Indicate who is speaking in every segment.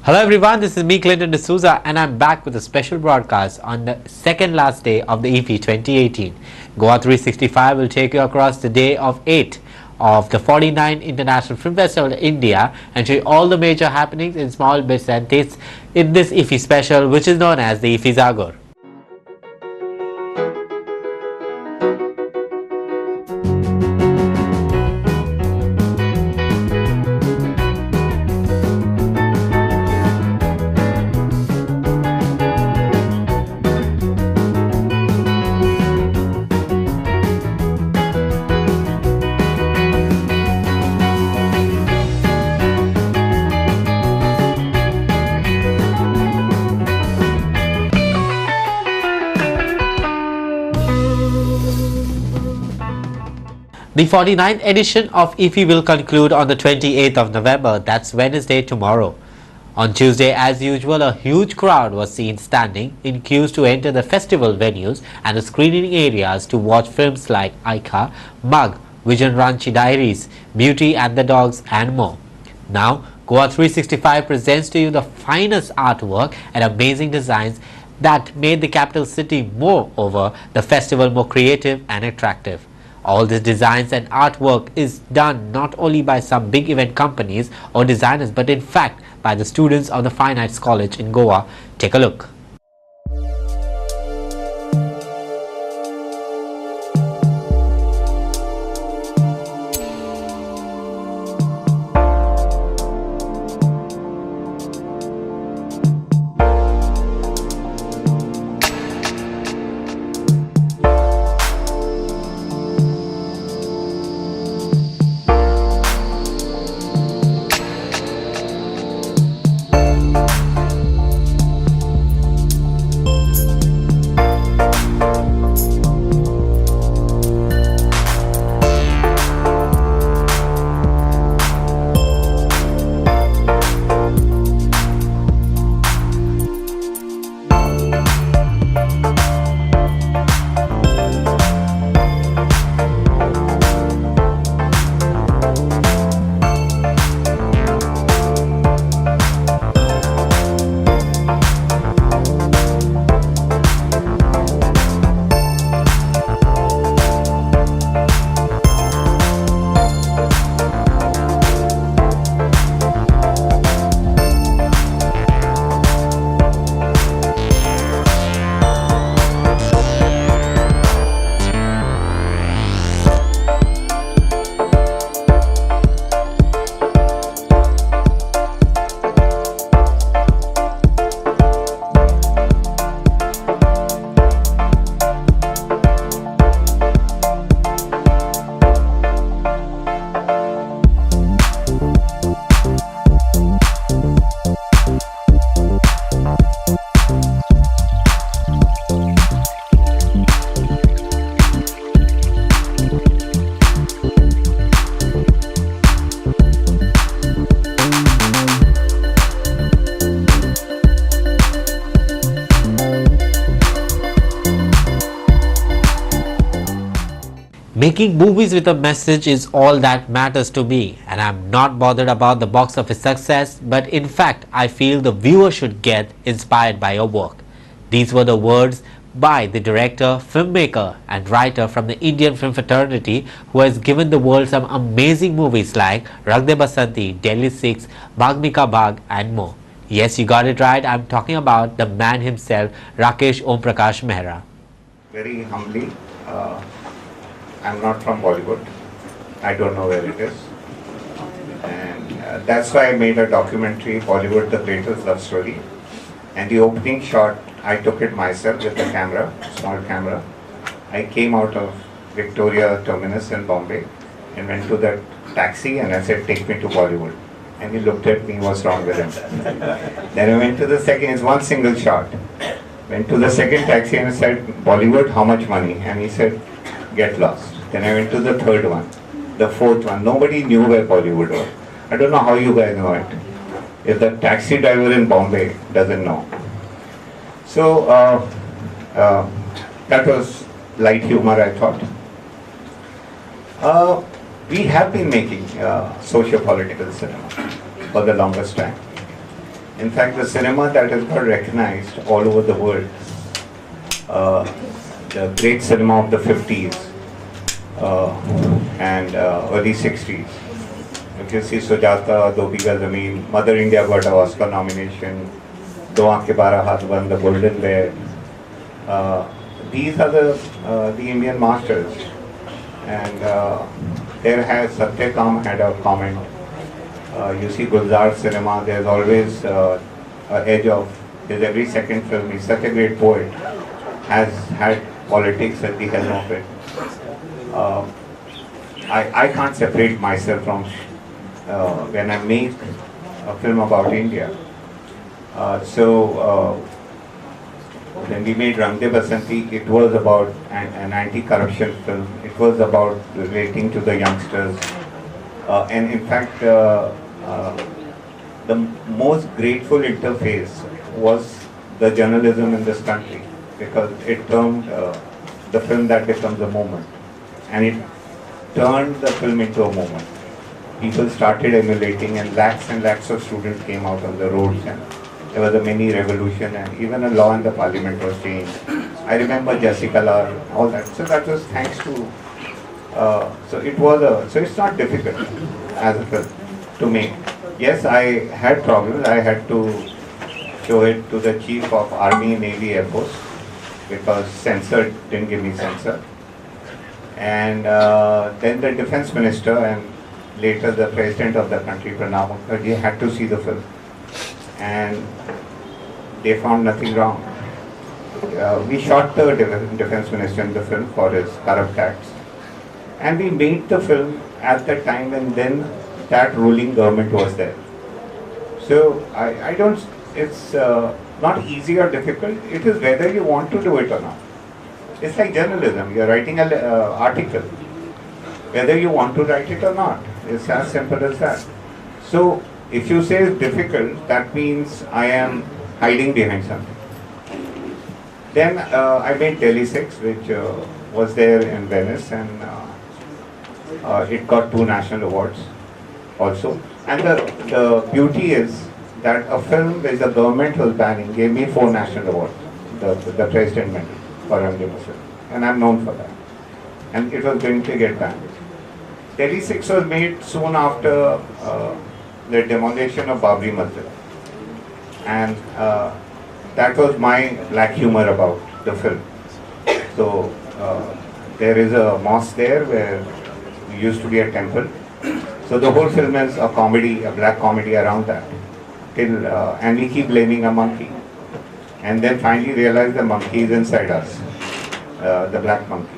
Speaker 1: Hello everyone, this is me Clinton D'Souza and I'm back with a special broadcast on the second last day of the IFFI 2018. Goa 365 will take you across the day of 8 of the 49th International Film Festival in India and show you all the major happenings in small bits and tastes in this IFFI special, which is known as the IFFI Jagor. The 49th edition of IFFI will conclude on the 28th of November, that's Wednesday tomorrow. On Tuesday, as usual, a huge crowd was seen standing in queues to enter the festival venues and the screening areas to watch films like Aika, Mug, Vision Ranchi Diaries, Beauty and the Dogs and more. Now, Goa 365 presents to you the finest artwork and amazing designs that made the capital city moreover the festival more creative and attractive. All these designs and artwork is done not only by some big event companies or designers, but in fact by the students of the Fine Arts College in Goa. Take a look. Making movies with a message is all that matters to me, and I'm not bothered about the box office success, but in fact I feel the viewer should get inspired by your work. These were the words by the director, filmmaker and writer from the Indian film fraternity who has given the world some amazing movies like Rang De Basanti, Delhi 6, Bhagmika Bhag and more. Yes, you got it right, I'm talking about the man himself, Rakesh Om Prakash Mehra.
Speaker 2: Very humbly, I'm not from Bollywood. I don't know where it is. And that's why I made a documentary, Bollywood, the Greatest Love Story. And the opening shot, I took it myself with a camera, small camera. I came out of Victoria Terminus in Bombay and went to that taxi and I said, take me to Bollywood. And he looked at me, what's wrong with him? Then I went to the second, it's one single shot. Went to the second taxi and I said, Bollywood, how much money? And he said, get lost. Then I went to the third one, the fourth one. Nobody knew where Bollywood was. I don't know how you guys know it. If the taxi driver in Bombay doesn't know. So that was light humor, I thought. We have been making socio-political cinema for the longest time. In fact, the cinema that has got recognized all over the world, uh, the great cinema of the 50s and early 60s. You can see Sujata, Do Bighal Zameen, Mother India got an Oscar nomination, Do Aankhein Bara Haath won the Golden Bear. These are the Indian masters. And there has Satyakam had a comment. You see Gulzar cinema, there's always an edge of his every second film. He's such a great poet, has had politics at the helm of it. I can't separate myself from when I make a film about India. When we made Rang De Basanti, it was about an anti-corruption film. It was about relating to the youngsters. And in fact, the most grateful interface was the journalism in this country, because it turned the film that becomes a moment. And it turned the film into a moment. People started emulating, and lakhs of students came out on the roads, and there was a mini revolution, and even a law in the parliament was changed. I remember Jessica Lar, all that. So that was thanks to, so it's not difficult as a film to make. Yes, I had problems. I had to show it to the Chief of Army, Navy, Air Force, because censor didn't give me censor. And then the Defense Minister and later the President of the country, Pranab Mukherjee, had to see the film. And they found nothing wrong. We shot the Defense Minister in the film for his corrupt acts. And we made the film at the time when then that ruling government was there. So I don't, it's not easy or difficult, it is whether you want to do it or not. It's like journalism, you're writing an article, whether you want to write it or not. It's as simple as that. So if you say it's difficult, that means I am hiding behind something. Then I made Delhi 6, which was there in Venice, and it got 2 national awards also. And the beauty is that a film which the government was banning gave me 4 national awards, the President Medal for Rang De Basanti, and I'm known for that. And it was going to get banned. Delhi 6 was made soon after the demolition of Babri Masjid, and that was my black humor about the film. So there is a mosque there where it used to be a temple. So the whole film is a comedy, a black comedy around that. And we keep blaming a monkey, and then finally realize the monkey is inside us, the black monkey.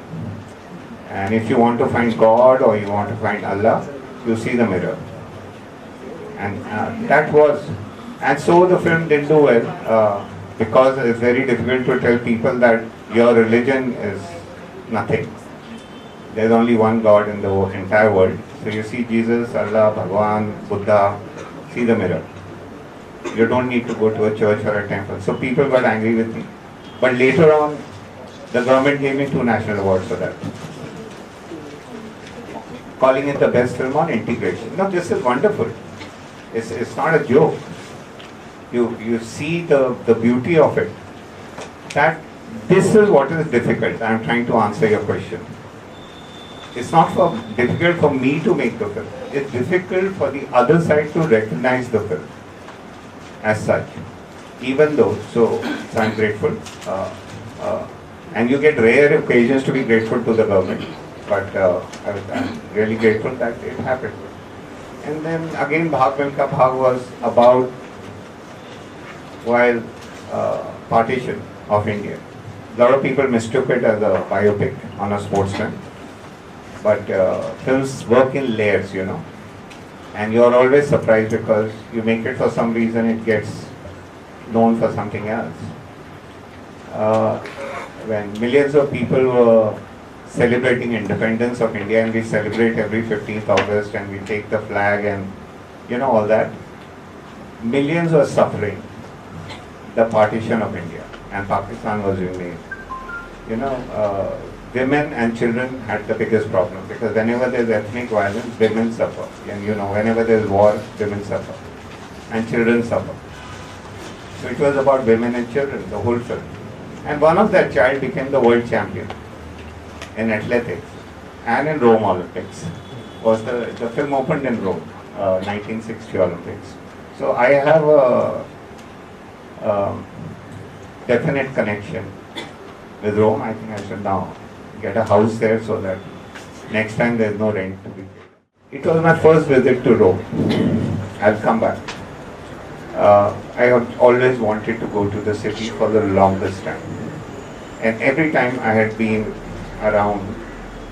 Speaker 2: And if you want to find God or you want to find Allah, you see the mirror. And that was, and so the film didn't do well, because it's very difficult to tell people that your religion is nothing. There's only one God in the entire world. So you see Jesus, Allah, Bhagwan, Buddha, see the mirror. You don't need to go to a church or a temple. So people got angry with me. But later on, the government gave me 2 national awards for that. Calling it the best film on integration. No, this is wonderful. It's not a joke. You see the beauty of it. That this is what is difficult. I am trying to answer your question. It's not difficult for me to make the film. It's difficult for the other side to recognize the film as such. Even though, so I'm grateful. And you get rare occasions to be grateful to the government. But I'm really grateful that it happened. And then again, Bhag Milka Bhag was about while partition of India. A lot of people mistook it as a biopic on a sportsman. But films work in layers, you know. And you're always surprised because you make it for some reason, it gets known for something else. When millions of people were celebrating independence of India, and we celebrate every 15th August and we take the flag and you know all that, millions were suffering the partition of India, and Pakistan was remade. You know, women and children had the biggest problem, because whenever there's ethnic violence, women suffer. And you know, whenever there's war, women suffer. And children suffer. So it was about women and children, the whole film. And one of that child became the world champion in athletics and in Rome Olympics. Was the film opened in Rome, 1960 Olympics. So I have a definite connection with Rome. I think I should now get a house there so that next time there is no rent to be paid. It was my first visit to Rome. I'll come back. I have always wanted to go to the city for the longest time. And every time I had been around,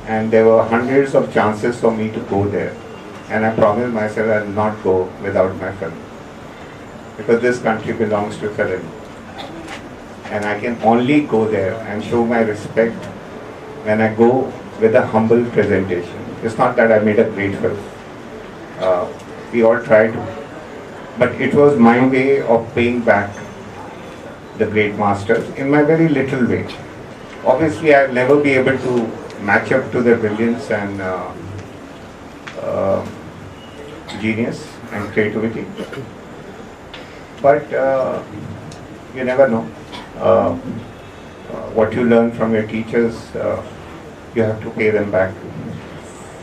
Speaker 2: and there were hundreds of chances for me to go there. And I promised myself I will not go without my film. Because this country belongs to film. And I can only go there and show my respect when I go with a humble presentation. It's not that I made a great film. We all tried, but it was my way of paying back the great masters in my very little way. Obviously, I'll never be able to match up to their brilliance and genius and creativity. But you never know. What you learn from your teachers, you have to pay them back.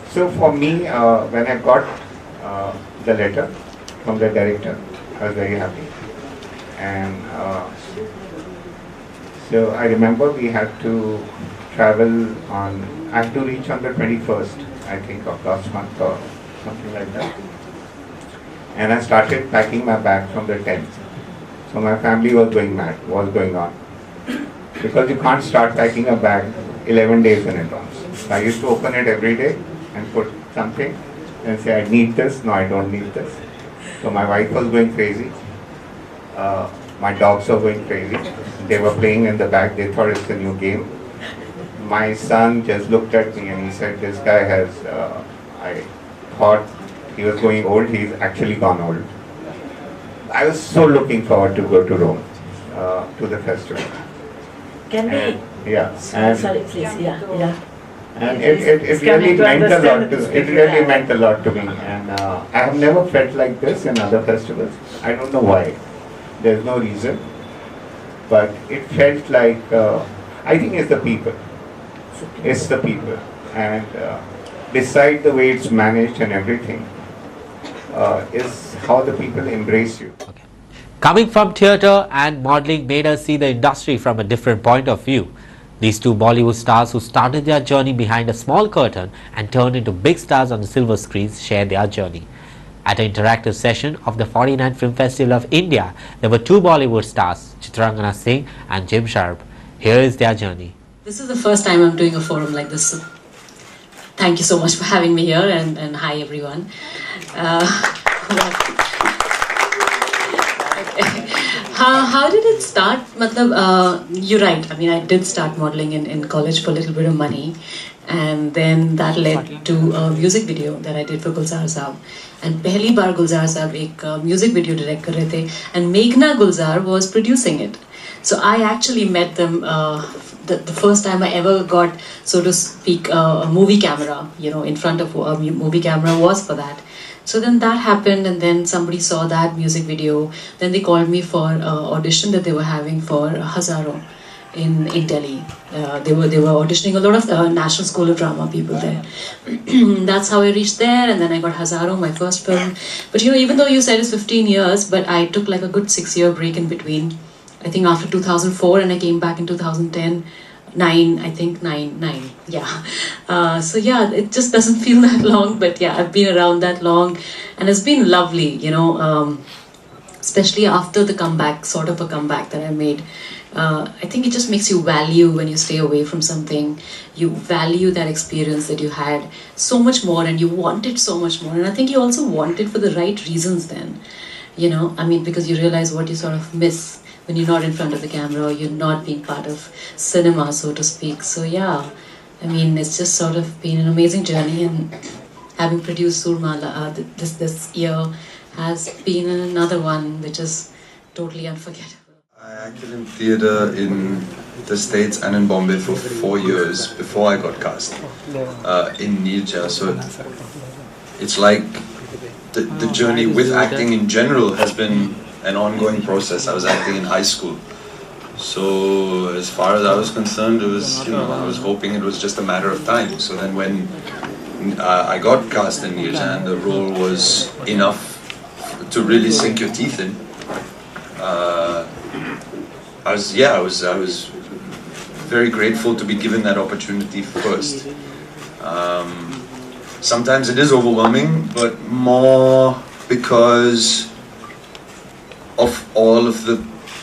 Speaker 2: So for me, when I got the letter from the director, I was very happy. And so I remember we had to travel on, I had to reach on the 21st, I think, of last month or something like that. And I started packing my bag from the 10th. So my family was going mad, what was going on. Because you can't start packing a bag 11 days in advance. So I used to open it every day and put something and say, I need this, no I don't need this. So my wife was going crazy. My dogs were going crazy. They were playing in the bag, they thought it's a new game. My son just looked at me and he said, this guy has, I thought he was going old, he's actually gone old. I was so looking forward to go to Rome, to the festival.
Speaker 3: Can we?
Speaker 2: Yeah.
Speaker 3: Sorry, please. Yeah.
Speaker 2: And it really meant a lot to it really meant a lot to me. And I have never felt like this in other festivals. I don't know why. There's no reason. But it felt like, I think it's the people. It's the people. And beside the way it's managed and everything, is how the people embrace you.
Speaker 1: Okay. Coming from theatre and modelling made us see the industry from a different point of view. These two Bollywood stars who started their journey behind a small curtain and turned into big stars on the silver screens share their journey. At an interactive session of the 49th Film Festival of India, there were two Bollywood stars, Chitrangana Singh and Jim Sharp. Here is their journey.
Speaker 4: This is the first time I'm doing a forum like this. So thank you so much for having me here, and hi everyone. How did it start? You're right. I mean, I did start modeling in college for a little bit of money, and then that led to a music video that I did for Gulzar Saab. And पहली बार गुलजार साहब एक music video direct कर रहे थे, and Meghna Gulzar was producing it. So I actually met them the first time I ever got, so to speak, a movie camera, in front of a movie camera was for that. So then that happened, and then somebody saw that music video. Then they called me for an audition that they were having for Hazaro in Delhi. They were auditioning a lot of National School of Drama people there. That's how I reached there, and then I got Hazaro, my first film. But even though you said it's 15 years, but I took like a good 6-year break in between. I think after 2004, and I came back in 2010. Nine. Yeah. So yeah, it just doesn't feel that long, but yeah, I've been around that long, and it's been lovely, especially after the comeback, sort of a comeback that I made. I think it just makes you value when you stay away from something. You value that experience that you had so much more, and you want it so much more. And I think you also want it for the right reasons then, because you realize what you sort of miss when you're not in front of the camera, or you're not being part of cinema, so to speak. So yeah, it's just sort of been an amazing journey, and having produced Surmala this year has been another one which is totally unforgettable.
Speaker 5: I acted in theatre in the States and in Bombay for 4 years before I got cast in Nirja. So it's like the journey with acting in general has been an ongoing process. I was acting in high school. So as far as I was concerned, it was, I was hoping it was just a matter of time. So then when I got cast in Nirjan, the role was enough to really sink your teeth in. I was very grateful to be given that opportunity first. Sometimes it is overwhelming, but more because of all of the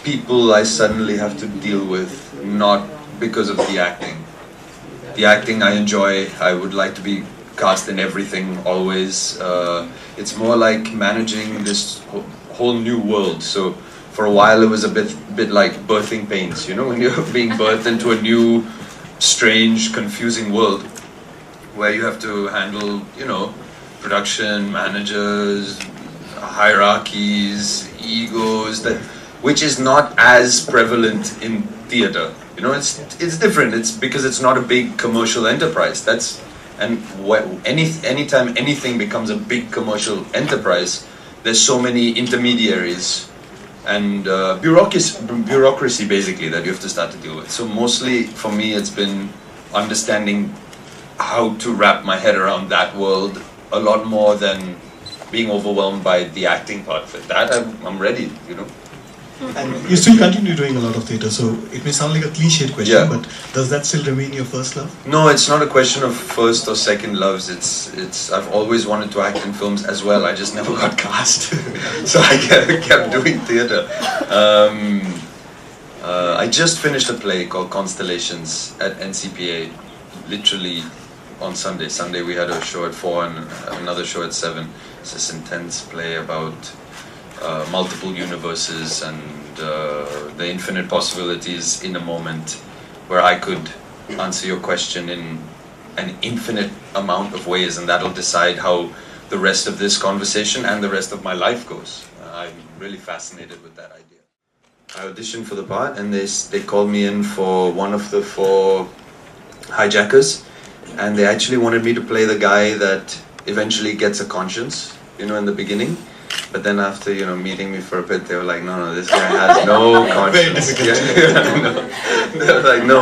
Speaker 5: people I suddenly have to deal with, not because of the acting. The acting I enjoy, I would like to be cast in everything always. It's more like managing this whole new world. So for a while it was a bit like birthing pains, when you're being birthed into a new, strange, confusing world where you have to handle, production, managers, hierarchies, egos, which is not as prevalent in theatre. It's different. It's because it's not a big commercial enterprise. Anytime anything becomes a big commercial enterprise, there's so many intermediaries and bureaucracy basically that you have to start to deal with. So mostly for me it's been understanding how to wrap my head around that world a lot more than being overwhelmed by the acting part of it. That I'm ready,
Speaker 6: And you still continue doing a lot of theatre, so it may sound like a cliched question,
Speaker 5: Yeah.
Speaker 6: but does that still remain your first love?
Speaker 5: No, it's not a question of first or second loves. I've always wanted to act in films as well. I just never got cast, so I kept doing theatre. I just finished a play called Constellations at NCPA, literally on Sunday. Sunday we had a show at 4 and another show at 7. It's this intense play about multiple universes and the infinite possibilities in a moment, where I could answer your question in an infinite amount of ways, and that'll decide how the rest of this conversation and the rest of my life goes. I'm really fascinated with that idea. I auditioned for the part, and they called me in for one of the 4 hijackers, and they actually wanted me to play the guy that eventually gets a conscience, in the beginning. But then after, meeting me for a bit, they were like, no, this guy has no conscience.
Speaker 6: Very difficult.
Speaker 5: They were like, no,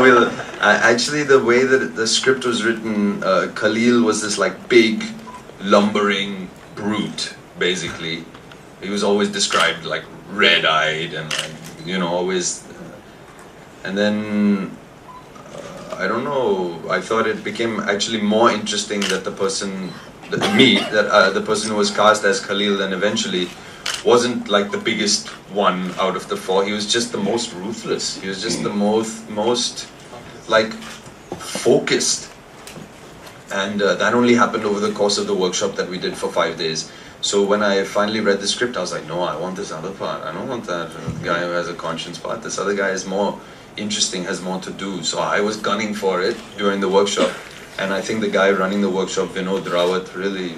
Speaker 5: actually the way that the script was written, Khalil was this like big, lumbering brute, basically. He was always described like red-eyed and like, always. And then, I don't know, I thought it became actually more interesting that the person the person who was cast as Khalil then eventually wasn't like the biggest one out of the 4. He was just the most ruthless. He was just the most like focused. And that only happened over the course of the workshop that we did for 5 days. So when I finally read the script, I was like, no, I want this other part. I don't want that guy who has a conscience part. This other guy is more interesting, has more to do. So I was gunning for it during the workshop. And I think the guy running the workshop, Vinod Rawat, really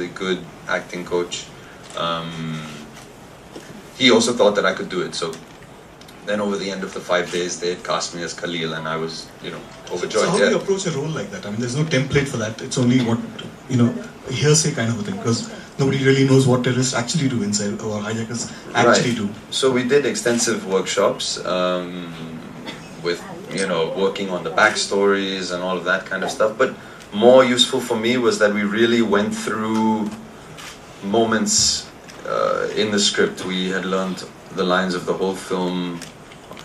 Speaker 5: good acting coach. He also thought that I could do it. So then over the end of the 5 days, they had cast me as Khalil, and I was, overjoyed.
Speaker 6: So how do you approach a role like that? I mean, there's no template for that. It's only what, a hearsay kind of a thing, because nobody really knows what terrorists actually do inside, or hijackers actually do.
Speaker 5: So we did extensive workshops with, working on the backstories and all of that kind of stuff. But more useful for me was that we really went through moments in the script. We had learned the lines of the whole film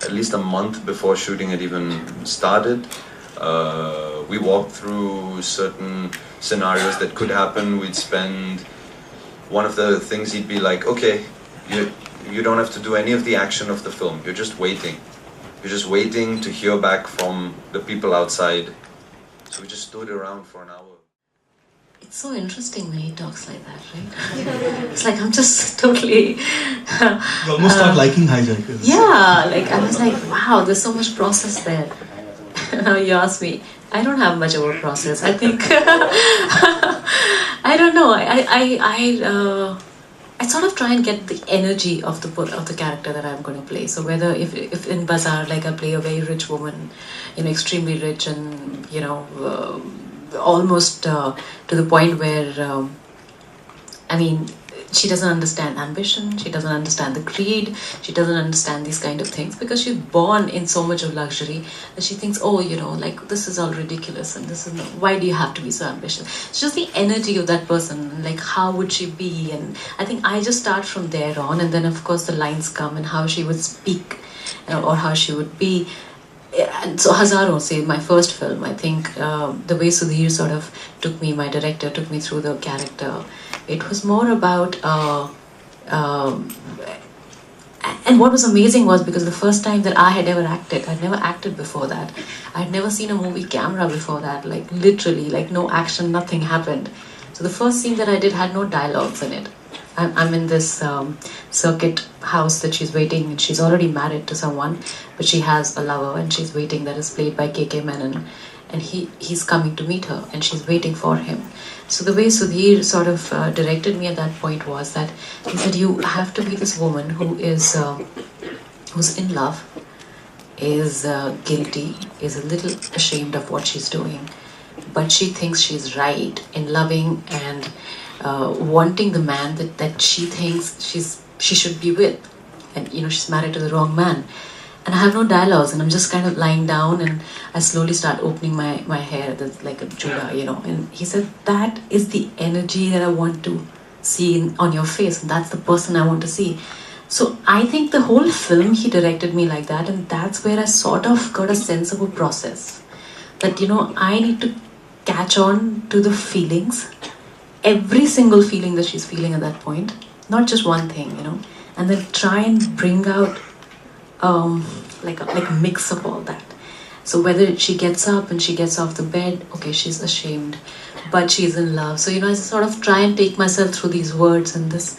Speaker 5: at least a month before shooting it even started. We walked through certain scenarios that could happen. We'd spend, one of the things he'd be like, okay, you don't have to do any of the action of the film. You're just waiting. You're just waiting to hear back from the people outside. So we just stood around for an hour.
Speaker 4: It's so interesting when he talks like that, right? It's like I'm just totally...
Speaker 6: You almost start liking hijackers.
Speaker 4: Yeah, like I was like, wow, there's so much process there. Now you ask me, I don't have much of a process. I think... I don't know. I sort of try and get the energy of the character that I'm going to play. So whether if in Bazaar, like I play a very rich woman, extremely rich and almost to the point where she doesn't understand ambition, she doesn't understand the greed, she doesn't understand these kind of things because she's born in so much of luxury that she thinks, oh, you know, like this is all ridiculous and this is not, why do you have to be so ambitious? It's just the energy of that person, like how would she be? And I think I just start from there on, and then of course the lines come and how she would speak or how she would be. And so Hazaro, say my first film, I think the way Sudhir sort of took me, my director took me through the character, it was more about, and what was amazing was because the first time that I had ever acted, I'd never acted before that. I'd never seen a movie camera before that, like literally, like no action, nothing happened. So the first scene that I did had no dialogues in it. I'm in this circuit house that she's waiting, and she's already married to someone, but she has a lover and she's waiting, that is played by K.K. Menon, and he's coming to meet her and she's waiting for him. So the way Sudhir sort of directed me at that point was that he said, you have to be this woman who is who's in love, is guilty, is a little ashamed of what she's doing, but she thinks she's right in loving and wanting the man that she thinks she should be with, and you know she's married to the wrong man. And I have no dialogues, and I'm just kind of lying down, and I slowly start opening my hair like a Judah, you know. And he said, that is the energy that I want to see on your face, and that's the person I want to see. So I think the whole film he directed me like that, and that's where I sort of got a sense of a process. That, you know, I need to catch on to the feelings, every single feeling that she's feeling at that point, not just one thing, you know, and then try and bring out like a mix of all that. So whether she gets up and she gets off the bed, okay, she's ashamed, but she's in love. So, you know, I sort of try and take myself through these words, and this,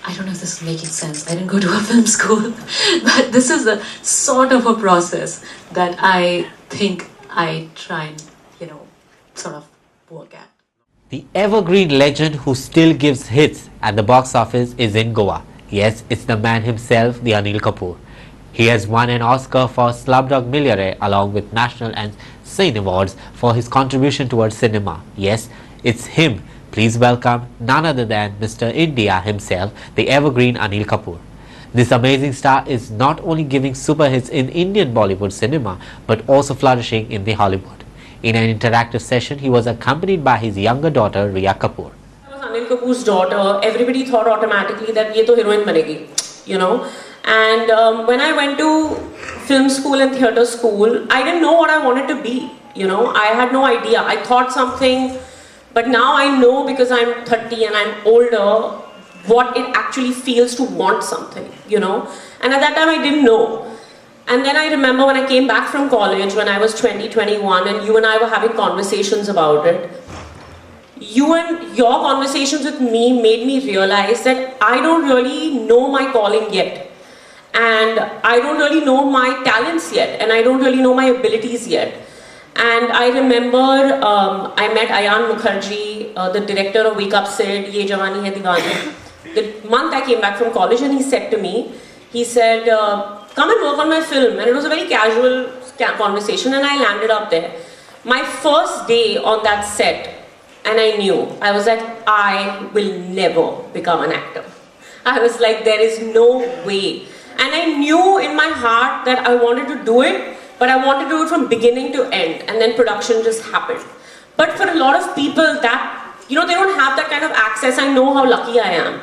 Speaker 4: I don't know if this is making sense. I didn't go to a film school, but this is a sort of a process that I think I try and, you know, sort of work at.
Speaker 1: The evergreen legend who still gives hits at the box office is in Goa. Yes, it's the man himself, the Anil Kapoor. He has won an Oscar for Slumdog Millionaire along with national and Saint awards for his contribution towards cinema. Yes, it's him. Please welcome none other than Mr. India himself, the evergreen Anil Kapoor. This amazing star is not only giving super hits in Indian Bollywood cinema but also flourishing in the Hollywood. In an interactive session, he was accompanied by his younger daughter, Riya Kapoor.
Speaker 7: I was Anil Kapoor's daughter. Everybody thought automatically that ye to heroine banegi, you know. And when I went to film school and theatre school, I didn't know what I wanted to be, you know. I had no idea. I thought something, but now I know because I'm 30 and I'm older what it actually feels to want something, you know. And at that time I didn't know. And then I remember when I came back from college when I was 20, 21, and you and I were having conversations about it. You and your conversations with me made me realize that I don't really know my calling yet. And I don't really know my talents yet. And I don't really know my abilities yet. And I remember I met Ayan Mukherjee, the director of Wake Up Sid, Ye Jawani Hai Diwani. The month I came back from college, and he said to me, he said, come and work on my film. And it was a very casual conversation, and I landed up there. My first day on that set, and I knew, I was like, I will never become an actor. I was like, there is no way. And I knew in my heart that I wanted to do it, but I wanted to do it from beginning to end, and then production just happened. But for a lot of people that, you know, they don't have that kind of access. I know how lucky I am.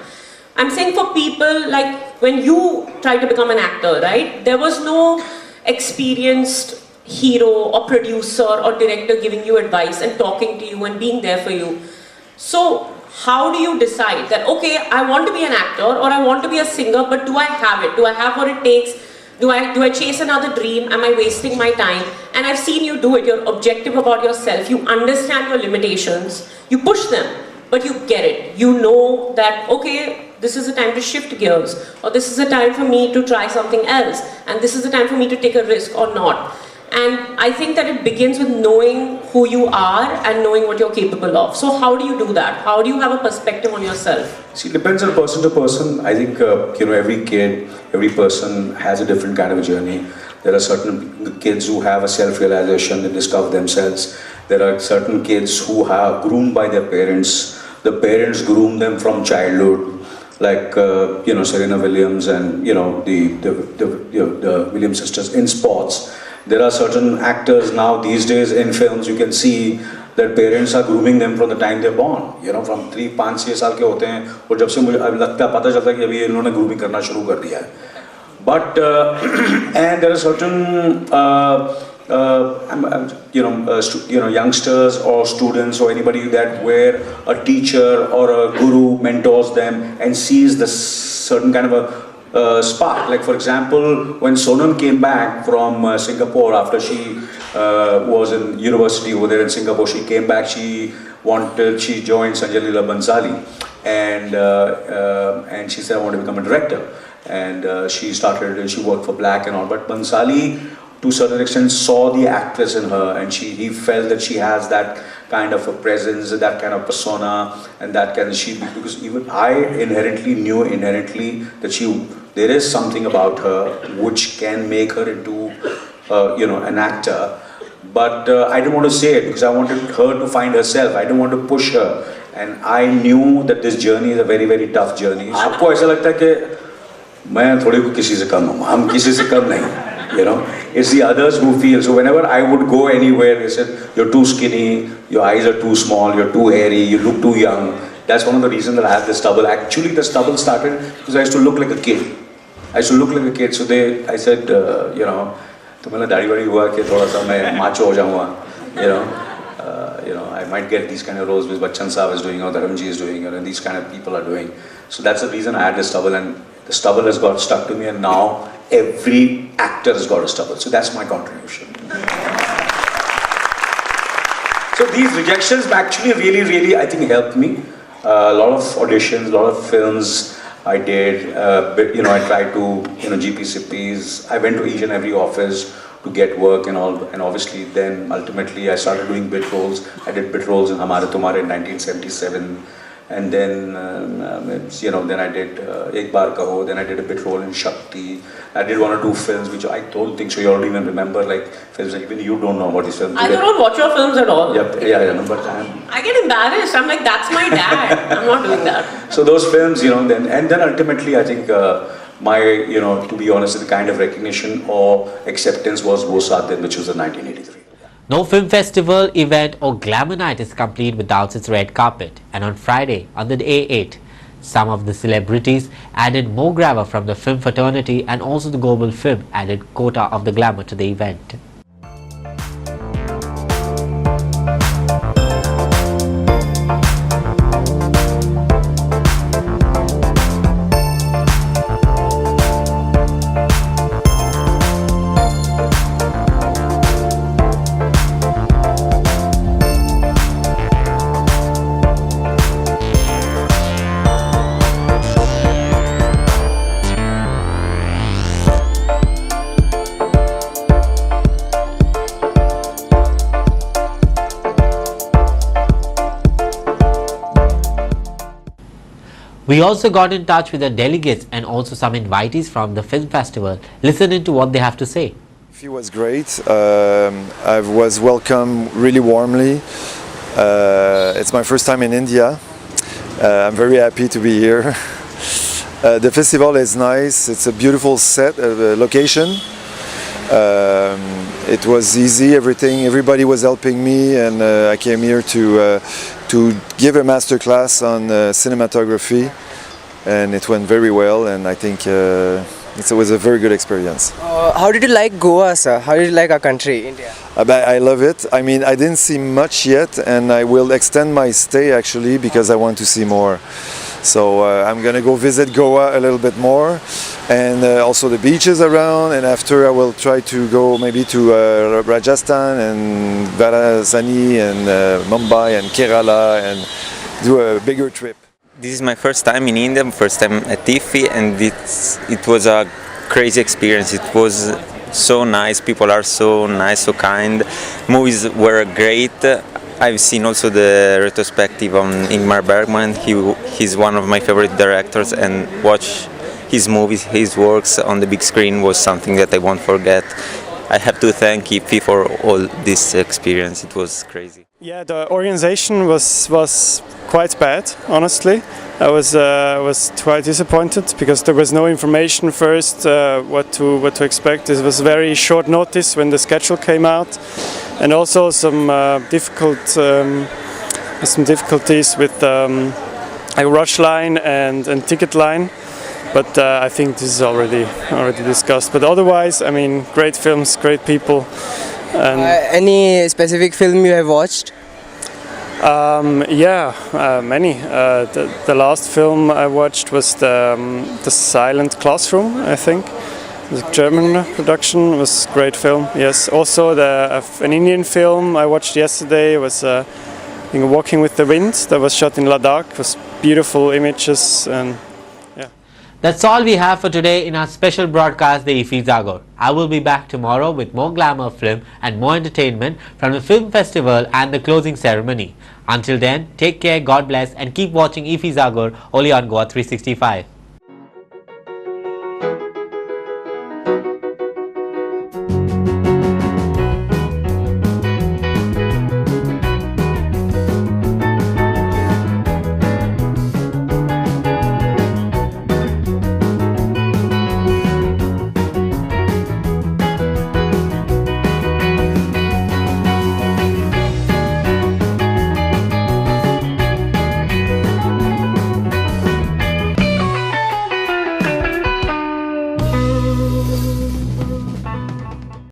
Speaker 7: I'm saying for people like when you tried to become an actor, right? There was no experienced hero or producer or director giving you advice and talking to you and being there for you. So how do you decide that, okay, I want to be an actor or I want to be a singer, but do I have it? Do I have what it takes? Do I chase another dream? Am I wasting my time? And I've seen you do it. You're objective about yourself. You understand your limitations. You push them, but you get it. You know that, okay, this is a time to shift gears, or this is a time for me to try something else, and this is the time for me to take a risk or not. And I think that it begins with knowing who you are and knowing what you're capable of. So how do you do that? How do you have a perspective on yourself?
Speaker 8: See, it depends on person to person. I think, you know, every kid, every person has a different kind of a journey. There are certain kids who have a self-realization, they discover themselves. There are certain kids who are groomed by their parents. The parents groom them from childhood. like Serena Williams and the Williams sisters in sports. There are certain actors now these days in films you can see that parents are grooming them from the time they're born. From 3-5-6 साल के होते हैं और जब से मुझे लगता है पता चलता है कि अभी इन्होंने grooming करना शुरू कर दिया है. But and there are certain youngsters or students or anybody that where a teacher or a guru mentors them and sees this certain kind of a spark. Like for example, when Sonam came back from Singapore after she was in university over there in Singapore, she came back. She joined Sanjay Leela Bhansali, and she said I want to become a director. And she worked for Black and all. But Bhansali, to a certain extent, saw the actress in her, and he felt that she has that kind of a presence, that kind of persona, and that kind of because even I inherently knew that there is something about her which can make her into an actor. But I didn't want to say it because I wanted her to find herself. I didn't want to push her, and I knew that this journey is a very, very tough journey. आपको ऐसा लगता है कि मैं थोड़ी किसी से कम हूँ, हम किसी से कम नहीं, It's the others who feel. So whenever I would go anywhere, they said, you're too skinny, your eyes are too small, you're too hairy, you look too young. That's one of the reasons that I have the stubble. Actually, the stubble started because I used to look like a kid. So I said, तुम्हें दाढ़ी वाड़ी हुआ कि थोड़ा सा मैं macho हो जाऊँगा, I might get these kind of roles which Bachchan Saab is doing or Dharamji is doing, and these kind of people are doing. So that's the reason I had the stubble, and the stubble has got stuck to me, and now every actor has got a stubble. So that's my contribution. So these rejections actually really, I think, helped me. A lot of auditions, a lot of films I did. I tried to, GP-CPs. I went to each and every office to get work and all. And obviously, then ultimately, I started doing bit roles. I did bit roles in Hamare Tumhare in 1977. And then, then I did Ek Baar Kaho, then I did a bit role in Shakti. I did 1 or 2 films, which I don't think so you all even remember, like films like even you don't know about these films.
Speaker 7: I don't watch your films at all.
Speaker 8: Yeah, but
Speaker 7: I get embarrassed. I'm like, that's my dad. I'm not doing that.
Speaker 8: So those films, then ultimately I think my, to be honest, the kind of recognition or acceptance was Wo Saath Din, which was in 1983.
Speaker 1: No film festival, event or glamour night is complete without its red carpet. And on Friday, on the day 8, some of the celebrities added more glamour from the film fraternity, and also the global film added quota of the glamour to the event. We also got in touch with the delegates and also some invitees from the film festival. Listen to what they have to say.
Speaker 9: It was great. I was welcomed really warmly. It's my first time in India. I'm very happy to be here. The festival is nice. It's a beautiful set, location. It was easy. Everybody was helping me, and I came here to give a master class on cinematography, and it went very well. And I think it was a very good experience.
Speaker 10: How did you like Goa, sir? How did you like our country, India?
Speaker 9: I love it. I mean, I didn't see much yet, and I will extend my stay actually because I want to see more. So I'm gonna go visit Goa a little bit more, and also the beaches around. And after, I will try to go maybe to Rajasthan and Varanasi and Mumbai and Kerala and do a bigger trip.
Speaker 11: This is my first time in India, first time at IFFI, and it was a crazy experience. It was so nice. People are so nice, so kind. Movies were great. I've seen also the retrospective on Ingmar Bergman. He's one of my favorite directors, and watch his movies, his works on the big screen was something that I won't forget. I have to thank IFFI for all this experience. It was crazy.
Speaker 12: Yeah, the organization was quite bad, honestly. I was quite disappointed because there was no information first what to expect. It was very short notice when the schedule came out, and also some difficulties with a rush line and ticket line. But I think this is already discussed. But otherwise, I mean, great films, great people. And
Speaker 10: any specific film you have watched?
Speaker 12: Many. The last film I watched was the Silent Classroom, I think. The German production was a great film. Yes. Also, an Indian film I watched yesterday was Walking with the Wind. That was shot in Ladakh. It was beautiful images and.
Speaker 1: That's all we have for today in our special broadcast, the IFFI Jagor. I will be back tomorrow with more glamour film and more entertainment from the film festival and the closing ceremony. Until then, take care, God bless, and keep watching IFFI Jagor only on Goa 365.